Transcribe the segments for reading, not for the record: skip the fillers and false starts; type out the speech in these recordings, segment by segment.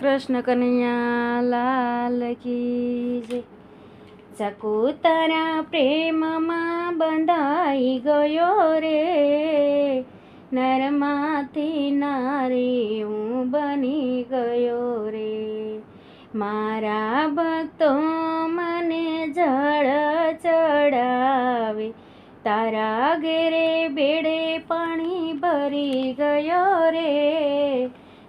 કૃષ્ણ કનૈયા લાલ કી જય. ચકોતરા પ્રેમમાં બંધાઈ ગયો રે, નરમાંથી નારી હું બની ગયો રે. મારા ભક્તો મને જળ ચડાવે, તારા ઘેરે બેડે પાણી ભરી ગયો રે.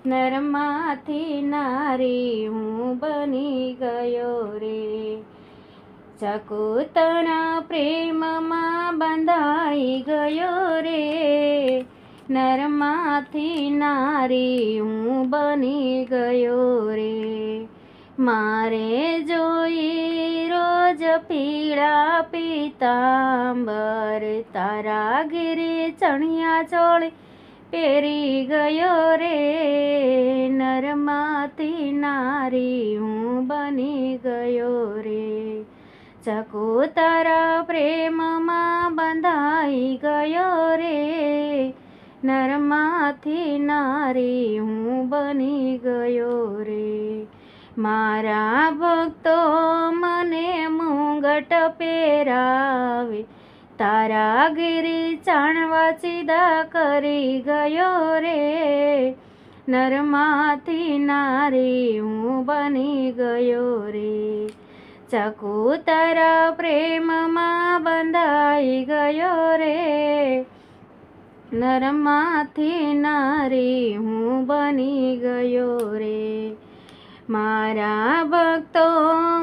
નરમાંથી નારી હું બની ગયો રે. ચકોતરા પ્રેમમાં બંધાઈ ગયો રે, નરમાંથી નારી હું બની ગયો રે. મારે જોઈ રોજ પીળા પીતાંબર, તારા ઘેરે ચણિયા ચોળી પહેરી ગયો રે. નરમાંથી નારી હું બની ગયો રે. ચકોતરા પ્રેમમાં બંધાઈ ગયો રે, નરમાંથી નારી હું બની ગયો રે. મારા ભક્તો મને મુંગટ પહેરાવે, તારા ઘેરે ચાણવા ચીદા કરી ગયો રે. નરમાંથી નારી હું બની ગયો રે. ચકોતરા પ્રેમમાં બંધાઈ ગયો રે, નરમાંથી નારી હું બની ગયો રે. મારા ભક્તો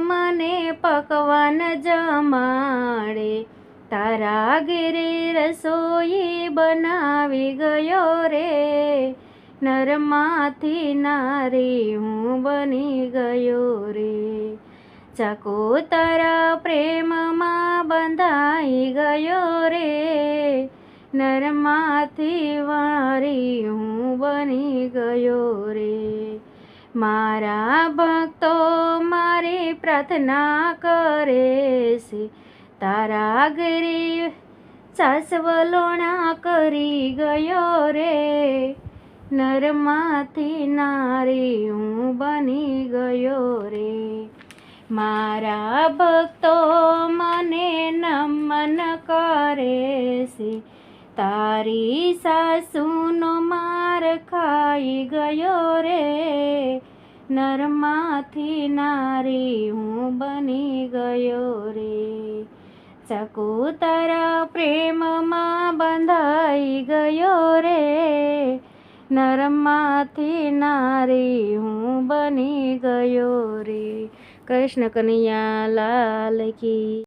મને પકવાન જમાડે, તારા ઘેરે રસોઈ બનાવી ગયો રે. નરમાંથી નારી હું બની ગયો રે. ચકોતરા પ્રેમમાં બંધાઈ ગયો રે, નરમાંથી વારી હું બની ગયો રે. મારા ભક્તો મારી પ્રાર્થના કરે છે, તારા ઘરે સાસવલોણા કરી ગયો રે. નરમાંથી નારી હું બની ગયો રે. મારા ભક્તો મને નમન કરે છે, તારી સાસુનો માર ખાઈ ગયો રે. નરમાંથી નારી હું બની ગયો રે. ચકોતરા પ્રેમમાં બંધાઈ ગયો રે, નરમાંથી નારી હું બની ગયો રે. કૃષ્ણ કનૈયા લાલ કી